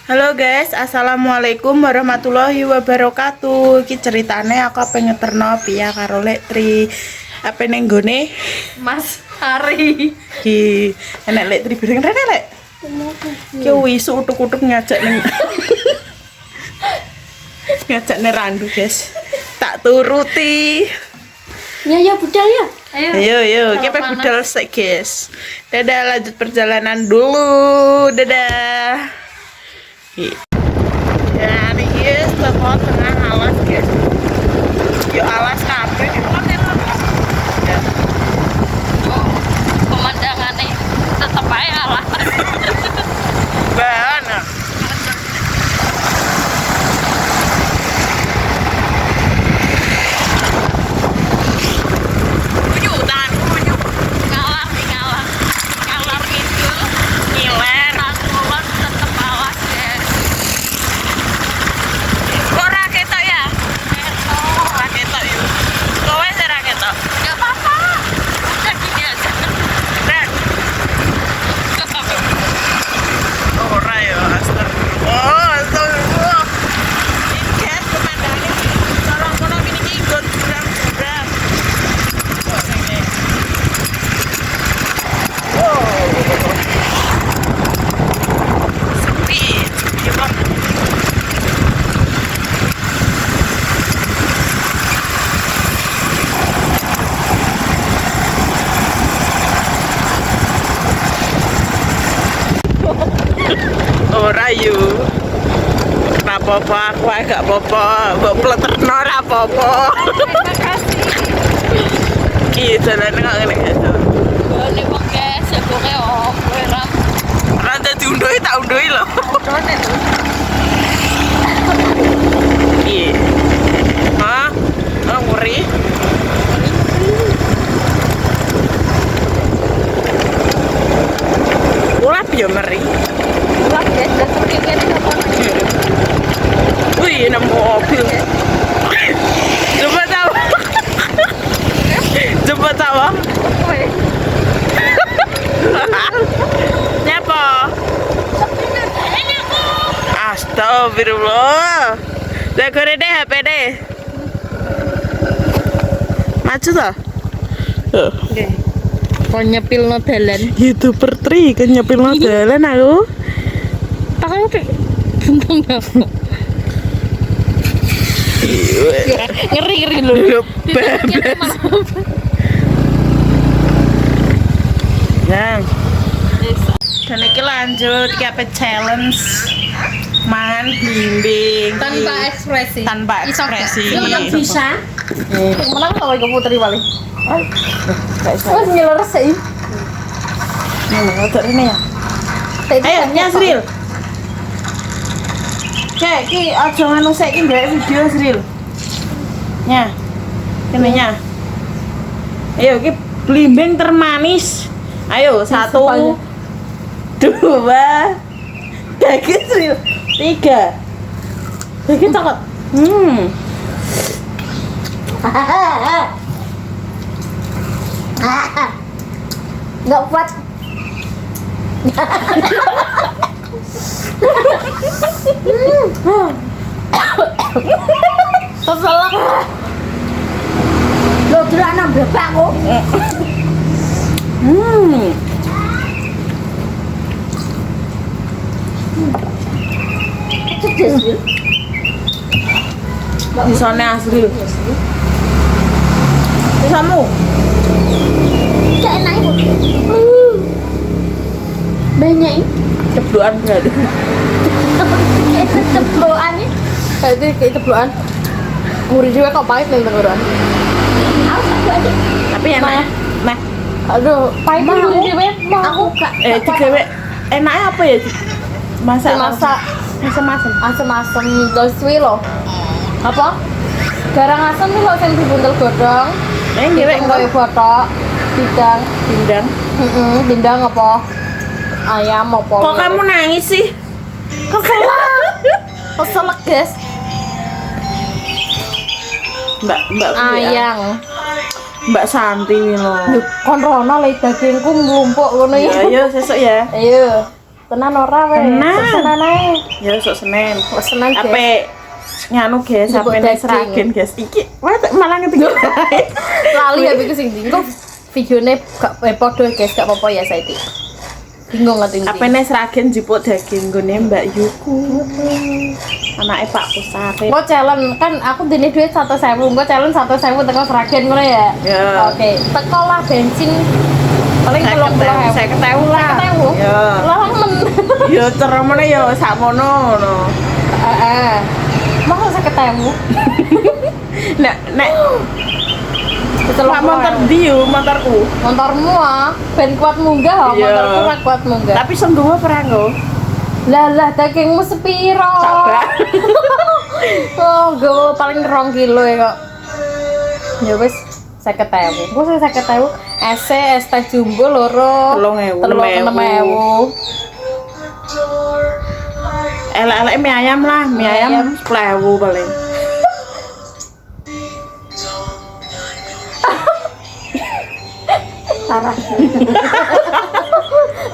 Halo guys, assalamualaikum warahmatullahi wabarakatuh. Iki ceritane aku pengen ngeterno piye karo Lek Tri. Apa ning nggone Mas Hari. iki enek Lek Tri bareng rene Lek. Ki wisu utuk-utuk ngajak ning ngajak ning randu guys. Tak turuti. Ya budal ya. Ayo, kita budal sik guys. Dadah, lanjut perjalanan dulu. Dadah. Ya, ini guys, teko tengah alas guys. Yo alas kabeh ya. Pemandangannya tetep aja alas. Banget. Ngalar gitu. Ngiler. Tanggulan tetep alas guys. Kok ra ketok ya? Ra ketok yo. Kowe sing ra ketok. Gak apa-apa. Udah gini aja. Ren. Ora yo, astagfirullah. Ini guys, pemandangannya tolong kono mini iki nggon jurang-jurang. Kok ngene. Sepi, sepi banget. Ora yu. Ora apa-apa, aku ae gak apa-apa. Mbok pleterno ora apa-apa. Ki jalane kok ngene guys. Ini kok guys, jagoke opo ram. Ora dadi unduhi tak unduhi lho. Drone tuh. Iya. Hah? Oh, ngeri. Ulap ya ngeri. Wah guys, udah seperti ini kapan? Wih, nemu mobil. Coba tahu. Coba tahu. Woi. Nyapa? Astagfirullah. Jagore deh HP deh. Maju toh? Oke. Kok nyepilno dalan. YouTuber Tri kan nyepil dalan aku. Tangan kayak gentong banget. Ngeri lu. Bebas. Yang. Dan ini lanjut ke challenge mangan bimbing Tanpa ekspresi. Tanpa ekspresi. Yang bisa. Menang kalau ke putri paling. Terus nyeler sih. Motor ini ya. Ayo Nyasril. Cek ki aja ngono sik ki gawe video Sril. Nya. Kene nya. Ayo ki blimbing termanis. Ayo 1 2 3 Sril. 3. Iki takut. Nggak kuat. Keselak. Lo dolanan bebek kok. Cerdas. Bisane Asril. Bisamu. Kayak enak itu. Banyak ini. Ceblokan berarti. Tebloan ini. Kayak tebloan. Nguri juga kok pahit nih tenggorokan. Awas aku aja. Tapi enak. Nah, Aduh, pahit nguri juga. Aku gak. digawe enaknya apa ya? Masak Asem-asem. Asem-asem doswi loh. Apa? Garang asem nih loh yang dibuntel godong. Ngewek Kayak botok. Bidang. Bindang. Bindang apa? Ayam apa? Kok kamu nangis sih? Keselak guys. Mbak Ayang. Mbak Santi loh. Kon rono le dagingku nglumpuk ngono Ya ya. ayo sesuk ya. Ayo. Tenan ora weh. Tenan. Tenan ae. Ya sok Senin. Pesenan guys. Ape nganu guys, Jupuk sampe nek daging. Sragen guys. Iki wah malah ngetik. Lali ya biku sing dingko. Videone gak padha guys, gak apa-apa ya saiki. Bingung ngerti. Ape nek Sragen jupuk daging nggone Mbak Yuku. Anake Pak Pusare. Kok challenge kan aku dene duit 100.000, kok challenge 100.000 teko Sragen ngono ya. Ya. Oke, teko lah bensin paling 30.000. Saya ketemu lah. 50.000. Ya. Lah men. Ya ceremone ya sakmono ngono. Heeh. Mau 50.000. Nek Pak motor ndi yo motorku. Motormu ah, ben kuat munggah, Iya. motorku ora kuat munggah. Tapi sing nggowo ora nggo. Lah dagingmu sepiro? Sabar. Oh, gue paling 2 kilo ya kok. Ya wis 50.000. Gue 50.000. Es teh jumbo loro. 3.000. 6.000. Elek-elek mie ayam lah, mie ayam 10.000 paling. Parah.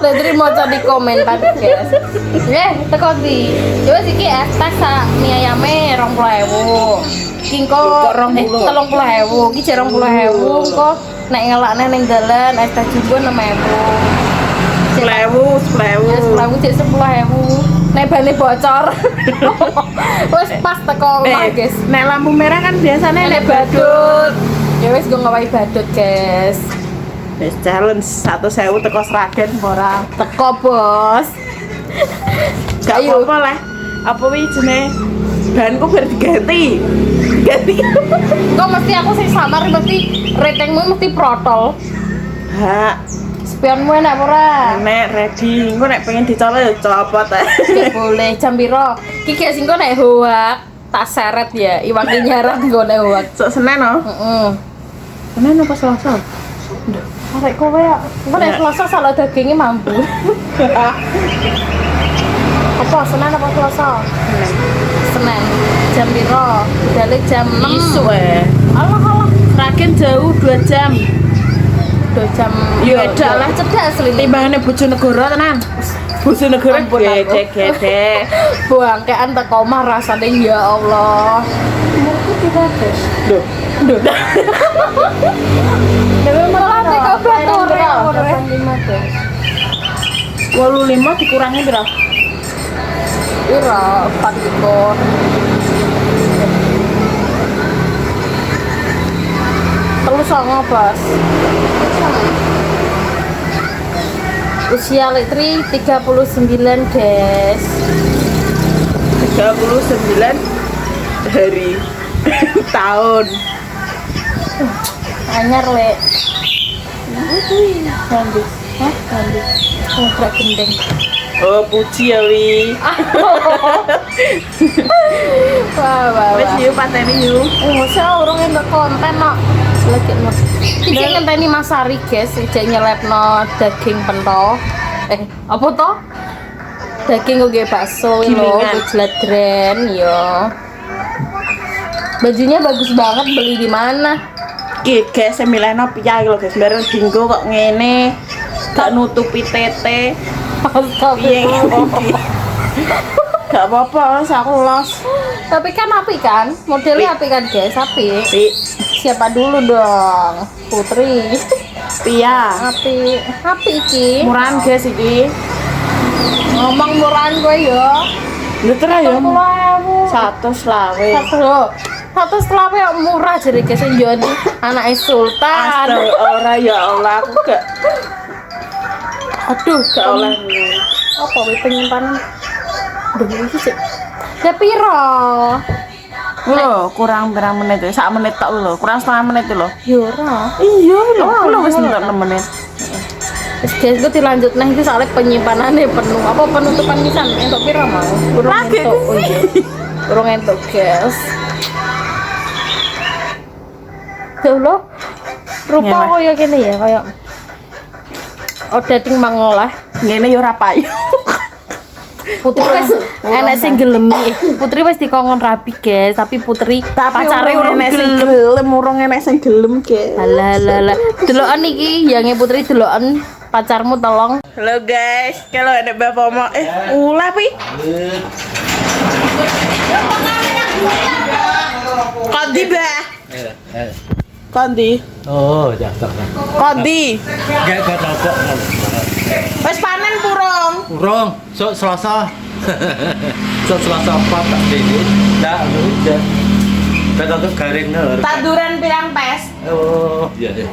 Lah dari maca di komentar guys. Teko di. Coba iki es teh sak mie ayame 20.000. Iki kok 30.000. Iki 20.000 kok nek ngelakne ning dalan es teh jumbo 6.000. 10.000. Cek 10.000. Nek bane bocor. Wes pas teko omah guys. Nek lampu merah kan biasanya Nek badut. Ya wis gue ngawahi badut guys. Wis challenge 100.000 teko Sragen ora. Teko bos. Gak Ayo. apa-apa lah. Apa wi jenenge? Bahanku biar diganti. Ganti. Kok mesti aku sing samar mesti ratingmu mesti protol. Ha, Spionmu enak ora? nek ready. Engko nek pengen dicolok ya copot ae. Gak boleh jam piro? Ki gak sing kok nek hoak tak seret ya. Iwake nyarat nggo nek hoak. Sok Senin no. Heeh. Senin apa Selasa? Arek kowe ya. Engko nek Selasa salah dagingnya mampu. Apa Senin apa Selasa? Senin. Jam piro? Balik jam 6. Isu Alah. Sragen jauh 2 jam. 2 jam. Ya edak lah. Cedak asli. Timbangane Bojonegoro tenan. Bojonegoro Ampun, aku. gede-gede. Bangkean teko omah rasane ya Allah. Umurku tidak ada. Duh. Dewe malah teko batore. 85 dikurangi piro? Ira 4 Terus sama pas. Usia Litri 39 guys. 39 hari tahun. Anyar le. Nanti. Hah? Nanti. Oh, berat gendeng. Oh, puji ya wi. Wah. Wes yuk pateni yuk. Masa orang entuk konten no. Lagi no. Iki ngenteni Mas Ari guys, ijek nyelepno daging pentol. Apa to? Daging nggo bakso lho, Gilingan. jladren yo. Bajunya bagus banget, beli di mana? Ki guys semileno piye lho guys, bareng dinggo kok ngene. Gak nutupi tete. Piye iki? Gak apa-apa, aku los. Tapi kan api kan? Modelnya api kan guys, api. Pi, Siapa dulu dong? Putri. Pia. Api iki. Murahan guys iki. Ngomong murahan gue yo. Lho terus ya. 100.000. 100 lawe. Satu setelah murah jadi guys jadi anak Sultan. Ora ya Allah, aku gak Aduh, gak oleh. apa wih penyimpanan? Duh, ini sih. Ya piro? Lho, kurang berapa menit ya? 1 menit tok lho, kurang setengah menit lho. Yura. Iya lho, Oh, lho wis iya. entuk 6 menit. Terus guys, gue dilanjut nih itu soalnya penyimpanannya penuh. Apa penutupan pisan? Entuk piro mau? Kurang Lagi entuk. Oh sih. iya. Kurang entuk guys. Tuh lo. Rupa Ya, koyo gini ya, kayak dating mangolah. Ngene yo ora payu. Putri wis enek sing gelem. Putri wis dikongkon rapi, guys, tapi Putri pacare urung enek sing gelem. gelem, urung enek sing gelem, guys. Alah. Deloken iki yange Putri deloken pacarmu tolong. Halo guys, kalau ada bapak mau ulah pi. Kondi bah. Kondi. Oh, jatuh. Kondi. Gak apa-apa. Wes panen purung. Urung, sok Selasa. Sok Selasa apa tak dene. Ndak udah. Kita untuk garing nur. Tanduran pirang pes. Oh, iya deh.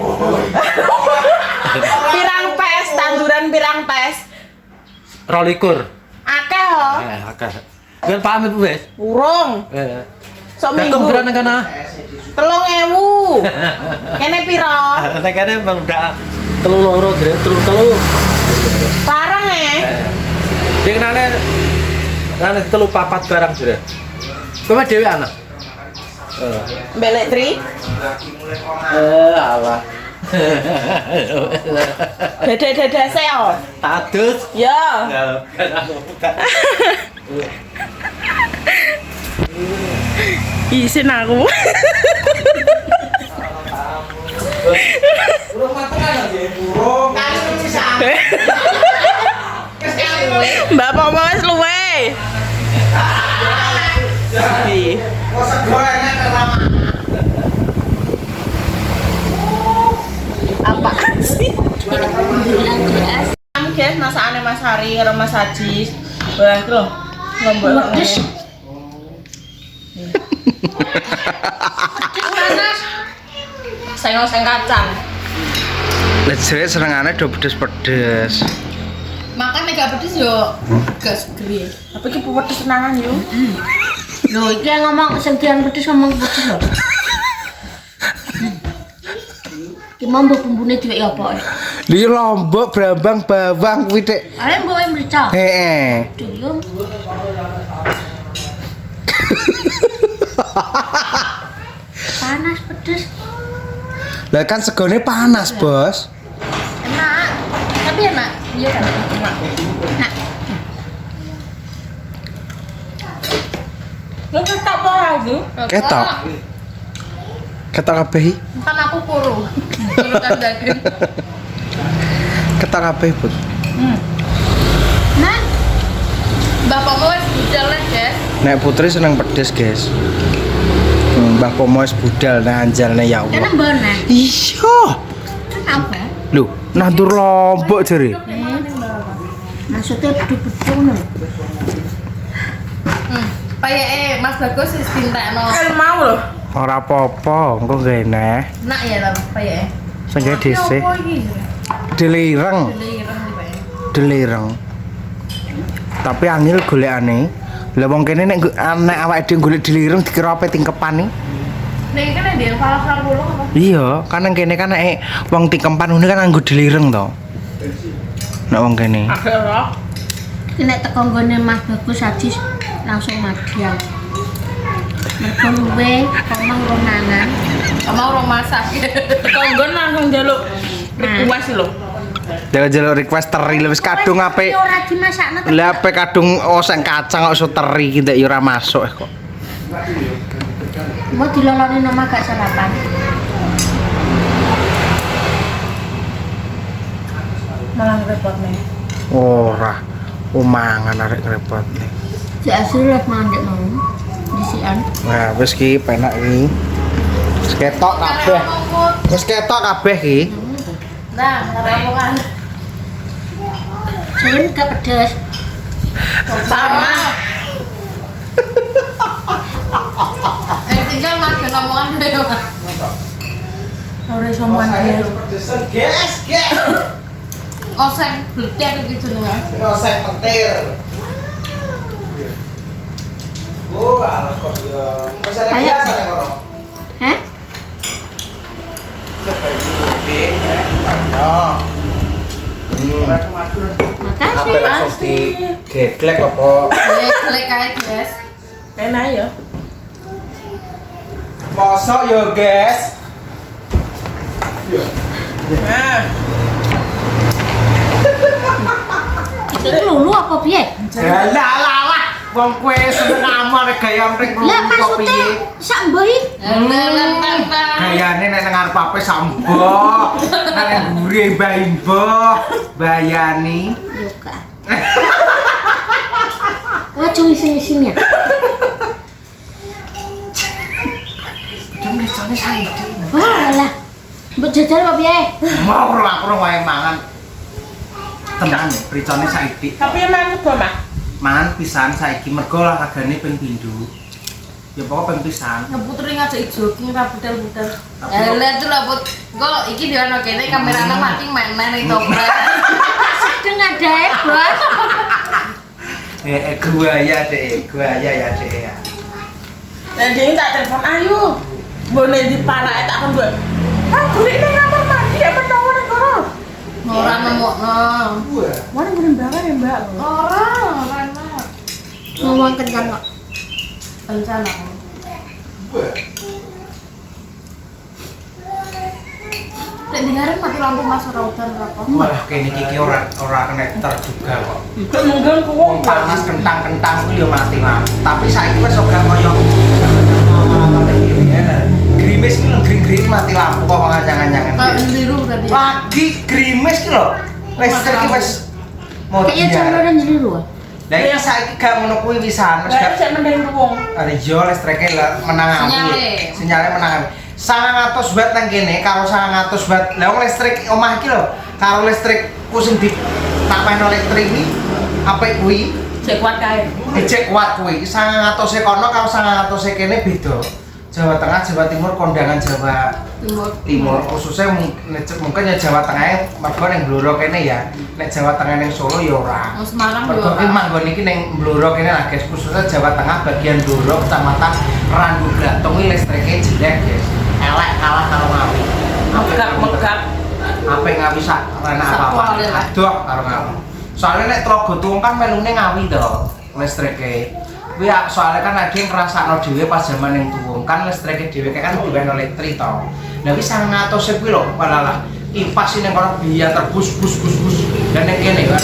Pirang pes, tanduran pirang pes. 22. Akeh ho. Akeh. Kan pamit wis. Urung. Sok Nek minggu. kuburan kana. 3.000. Kene piro? Nek kene bang ndak telu loro, telu. Parang Ding nane telu papat barang jere. Kowe dhewe ana. Belek tri. Alah. Dada seo. Tadus. Ya. Isin aku. Burung matengan nggih, burung. Bapak mau wis luwe. Apa sih? Guys, masakane Mas Hari karo Mas Haji. Wah, iki lho. Lombok. Seng kacang. Lejre senengane do pedes-pedes. Makan gak pedes yo gas gede. Apa iki pedes senangan yo? Loh, iki yang ngomong sing dian pedes ngomong pedes lho. Ki mau mbok bumbune diwek apa? Li lombok, brambang, bawang kuwi Dik. Are mbok mrica. Heeh. Duyung. Panas pedes. Lah kan segone panas, Bos. Enak. Tapi enak. Iya kan? Enak. Nah, Lu ketok apa lagi? Ketok. Ketok kabeh. kan aku puru. Urutan daging. Ketok kabeh, Bud. Nah, bapakmu wis budal lah, guys. Nek Putri seneng pedes, guys. Mbah Pomo wis budal nang anjalne ya Kan Allah. mbone. Iya. Apa? Lho, nandur lombok jere. Maksudnya bedu-bedu ngono. Mas Bagus wis dintekno. Kan mau loh. Ora apa-apa, engko ngene. Nak ya ta payeke. Sing gawe dhisik. Apa iki? Delireng. Lireng iki, Pak. Delireng. Tapi angel golekane. Lah wong kene nek awake dhewe golek delireng dikira apa tingkepan iki? Nek kene dia salah dulu apa? Iya, kan nang kene kan nek wong tingkepan ngene kan nganggo delireng to. Nek wong kene. Akhirnya. Nek teko nggone Mas Bagus Haji langsung madiang. Mergo luwe omong romangan. Omong romasak. Konggon langsung jaluk request lho. Jaluk request teri wis kadung ape. Ora dimasakno. Lah ape kadung oseng kacang kok iso teri ki ndak ya ora masuk kok. Mau diloloni nama gak sarapan. Malah repot nih. Ora. Mangan arek repot nih. Si asli lek mandek mau. Disian. Nah, wis ki penak iki. Wis ketok kabeh. Wis ketok kabeh ki. Nah, ngerapokan. Jangan gak pedes. Sama. Tinggal makan omongan deh. Ora somuan dia. Oseng, bledak gitu loh. Oseng petir. Oh, alah kok ya. Wis ana biasa nek kono. Hah? Apa Makasih. langsung di geglek apa? Klik aja, guys. Enak ya. Mosok yo, guys. Nah, Itu lulu apa piye? Lah lah lah. Wong kowe seneng amar gaya mrek Lah kok piye? maksudnya sak mboi. Gayane nek nang arep ape sambo. Nek nang mburi mbah-imbo bayani. Yo gak. Wah cuma isin-isin ya. Cuma sane saiki. Wah lah. Mbok jajal apa piye? Mau ora aku wae mangan. Tenan pricone saiki. Tapi emang coba mah. Mangan pisan saiki mergo olahragane ping pindho. Ya pokok ping pisan. Ngebutri ngajak jogging ra budal-budal. Tapi- Lah tuh lah put. Kok iki diono kene kamerane mati main-main ning toprak. Sedeng ada bos. Guaya deh, guaya ya deh ya. Dan dia tak telepon ayu. Boleh diparai tak akan gue. Ah, kulit ini kamar mandi apa tahu nih kono? Ora nemokno. Mana boleh banget ya mbak? Ora enak. Ngomong kencang kok. Rencana. Nek dengarin mati lampu masuk rautan apa? Wah, kene iki ora kena terduga kok. Itu mungkin Wong kuwong panas kentang-kentang ku yo mati lampu. Tapi saiki wis ora koyo grimis ki lho gring-gring mati lampu kok ngajang-anjangan. Kayak biru tadi. Lagi grimis ki lho. Listrik ki wis mau Kayaknya dia. calon jadi lu. Lah iki saiki gak ngono kuwi wisan, wis Lah, gak saya mending kuwong. ada jo listrike menang api. Sinyale. Sinyale menang api. 900 watt nang kene karo 900 watt. Lah wong listrik omah iki lho, karo listrik ku sing ditapeno listrik iki apik kuwi. Cek kuat kae. Dicek kuat kuwi. 900 e kono karo 900 e kene beda. Jawa Tengah, Jawa Timur, kondangan Jawa Timur khususnya mungkin ya Jawa Tengah mergo ning Blora kene ya. Nek Jawa Tengah ning Solo ya ora. Semarang Mergo juga. ki manggon iki ning Blora kene lah guys, khususnya Jawa Tengah bagian Blora Kecamatan Randu Glatung iki listrike jelek guys. Elek kalah karo Ngawi. Megap. Apik Ngawi sak ora Sak apa-apa. kuali lah. Aduh karo Ngawi. Soalnya nek Tlaga Tuwung kan melune Ngawi to listrike. Kuwi soalnya kan ada yang ngrasakno dhewe pas zaman ning Tuwung kan listrike dhewe kan diwen elektrik to. Lah kuwi 900 kuwi lho malah kipas ini kono biar terbus bus. Dan ning kene kan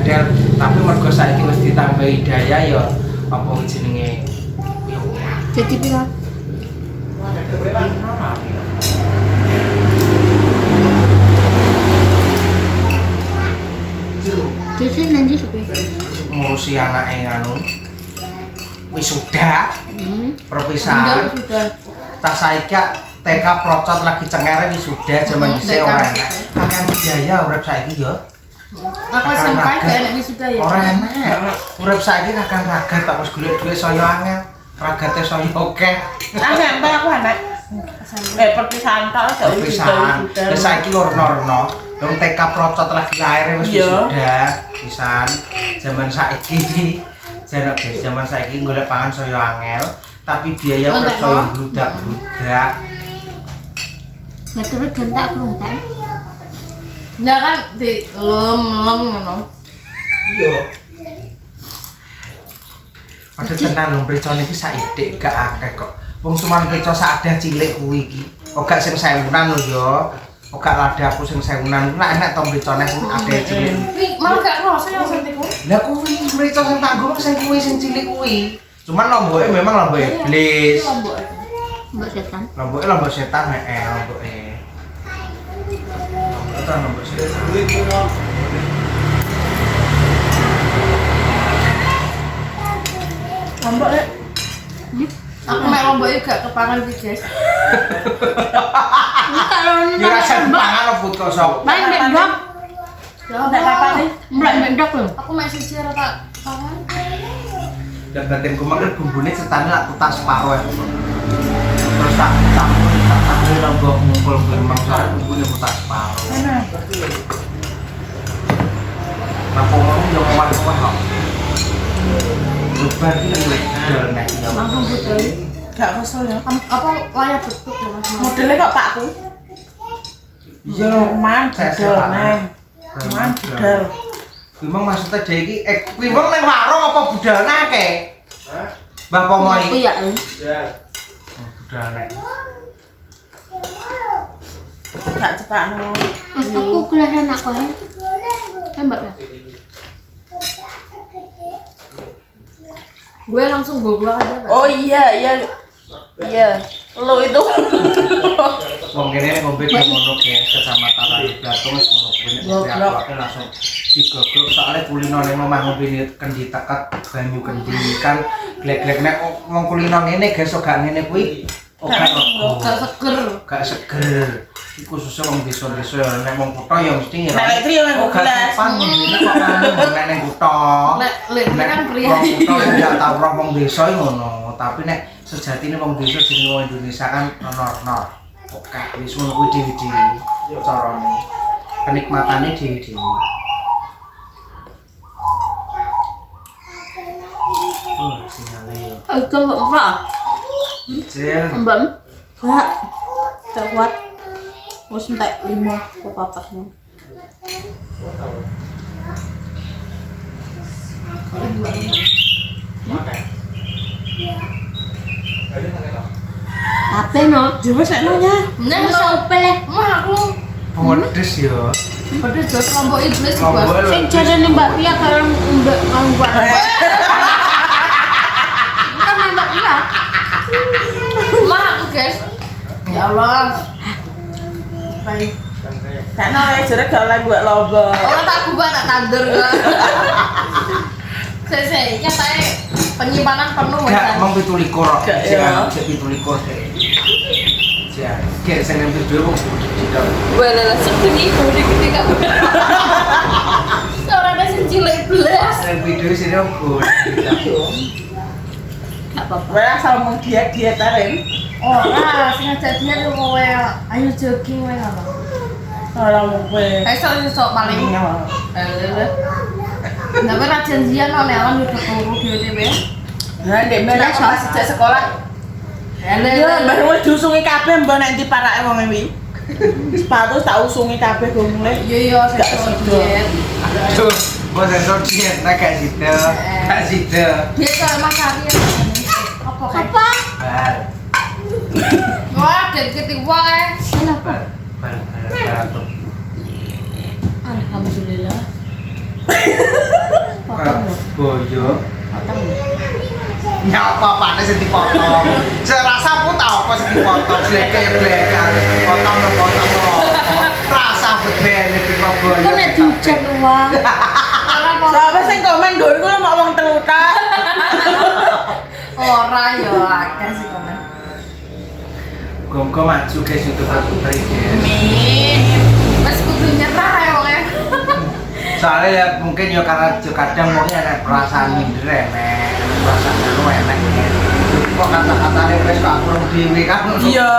del. Tapi mergo saiki wis ditambahi daya ya apa jenenge yo. Jadi pira? Jadi nanti sepi. Ngurusi anake anu wisuda Hmm. perpisahan. Sudah. Tas saiki TK procot lagi cengere wisuda zaman dhisik ora enak. Akan biaya urip saiki yo. Aku SMP gak enak wisuda ya. Ora enak. Urip saiki kakang ragat tak wis golek dhuwit saya angel. Ragate saya akeh. Ah, sampai aku anak. Perpisahan tak ada Pisan. Lah saiki warna-warna. Wong TK procot lagi lair wis Iya. wisuda pisan. Zaman saiki jarak guys, zaman saiki golek pangan saya angel, tapi biaya urip saya bludak-bludak. Nah terus gentak keruntan. Ya kan di lem ngono. Iya. Padahal tenan lho pricone iki saithik gak akeh kok. Wong cuman prico sadah cilik kuwi iki. Kok gak sing 1000-an lho ya. Kok gak ladaku sing 1000-an. Lah enak to pricone sing akeh cilik. Wih, malah gak kerasa ya santiku. Lah kuwi prico sing tak nggo sing kuwi sing cilik kuwi. Cuman lomboke memang lombok iblis. Lombok. Mbak setan. Lomboke lombok setan lomboke. Lomboke lombok setan. Lombok lek. Aku mek lombok iki gak kepangan iki, guys. Kalau Ya rasa pangan lo puto sok. main bendok. Ya Ndak apa nih? Mbak bendok loh. Aku mek siji ora tak pangan. Dan batinku makan bumbune setane lak tutas separo ya. Terus tak lombok ngumpul memang soal bumbune tutas separo. Enak. Napa ngomong yo kuat-kuat kok. Coba iki model nek ya. Langsung budal. Gak kesel ya. Apa layak bentuk ya, Mas? Modelnya kok pakku. Iya lho, Man, saya budal sepak. neng. Man, budal. Memang maksudnya dia iki kuwi wong ning warung apa budalne akeh? Mbah Pomo Aku iki. ya. Budalne. Gak cepak no. Mas aku kelahan aku ya. Tembak ya. Gue langsung goblok aja. Oh iya. Lo itu. Wong kene ngombe ke mono ke kecamatan Rayu Blatung wis ngono kuwi aku langsung digogok soalnya kulino ning omah ngombe kendi teket banyu kendi kan glek-glek nek wong kulino ngene guys kok gak ngene kuwi gak seger. Iku khususnya wong desa-desa nek wong kutha ya mesti ngira. Nek tri yo nggo gelas. Nek ning kutha. Lek kan pria. Wong kutha ya tau roh wong desa ngono, tapi nek sejatine wong desa jenenge wong Indonesia kan nor-nor. Oke, wis ngono kuwi dhewe-dhewe carane. Kenikmatane dhewe-dhewe. Oh, sinyale. Itu apa? Jen. Mbak. Gak. Gak kuat. Wis entek 5 kok papasnya. Apa no? Coba saya nanya. Nah, Apa leh? mah aku Pedes ya. pedes dos kelompok iblis Lombok gua. lho. Sing jarane Mbak Pia karo Mbak Mbak. Kan Mbak Pia. Mah aku guys. Ya Allah. Baik. Karena oleh jere gak oleh gue lombok. Orang tak gubah tak tandur gua. Saya nyatanya penyimpanan penuh Gak kan. mau 17 kok. Gak, ya. 17 deh. Ya, kayak saya ngambil dulu tidak. Gue adalah sedih gede kamu. Orang ada cilik belas. Saya video sini aku. Gak apa-apa. Gue asal mau diet arin. Orang sengaja dia tuh mau ayo jogging wae apa. Kalau gue. Esok paling. Nggak pernah janjian oleh alam udah turu di OTW. Nah, dek mbak pas sejak sekolah. Iya, baru mau diusungi kabeh mbak nanti parake wong iki. Sepatu tak usungi kabeh go mulai. Iya, Gak sedot. Aduh, bos sensor diet, nah gak situ, gak situ. Dia kalau Mas Ari apa kan? Apa? Bal, Wah, dari ketiwa Kenapa? bal tuh. Alhamdulillah. Boyo. Potong. Nyapa panas sing dipotong. Saya rasa pun tau apa sing dipotong, blek-blek. Potong. Rasa bebel iki kok boyo. Kok nek diucap uang? Siapa sing komen gue iku mau wong teluta. Ora yo akeh sih komen. Gonggo maju guys YouTube putri guys. Min. Mas kudu nyerah ya wong. Soalnya ya mungkin ya karena kadang mungkin ada perasaan minder enek, perasaan lu enek. Kok kata-katanya wis kok kurang dhewe kan. Iya.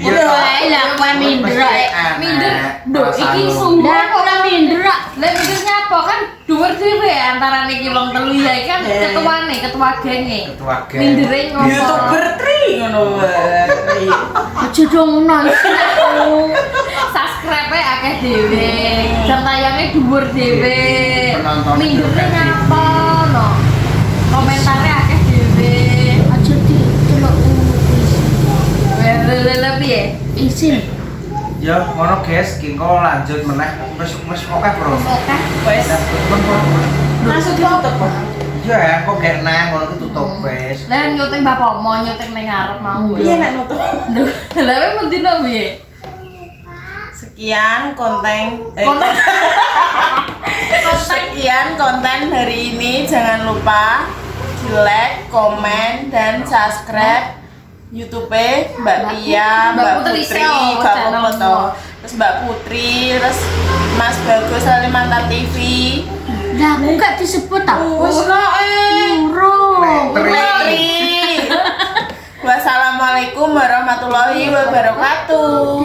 Iya, lah kowe minder. Minder. Duh, iki sumpah kok ora minder. Lah mindernya apa kan dhuwur dhewe antara niki wong telu ya iki kan ketuane, ketua genge. Ketua geng. Mindere ngopo? YouTuber tri ngono wae. Aja dong nonton aku. Subscribe akeh dhewe. Jam tayange dhuwur dhewe. Penonton Mindere nyapa no. Komentare akeh dhewe. Aja diceluk Lele piye? isin. Ya ngono guys, kingko lanjut meneh. Wis oke, Bro. Oke. Wes. Langsung ditutup kok. Ya, kok gak nang ngono ki tutup wis. Lah nyuting bapak mau nyuting ning ngarep mau. Iya nek nutup. Lah kowe mendino piye? Sekian konten Konten. sekian konten hari ini. Jangan lupa di like, komen, dan subscribe YouTube Mbak Pia, Mbak Putri Putri, Seo, Mbak channel Foto, terus Mbak Putri, terus Mas Bagus Kalimantan TV. Lah aku gak disebut aku. Wes kok Urung. Putri. Wassalamualaikum warahmatullahi wabarakatuh.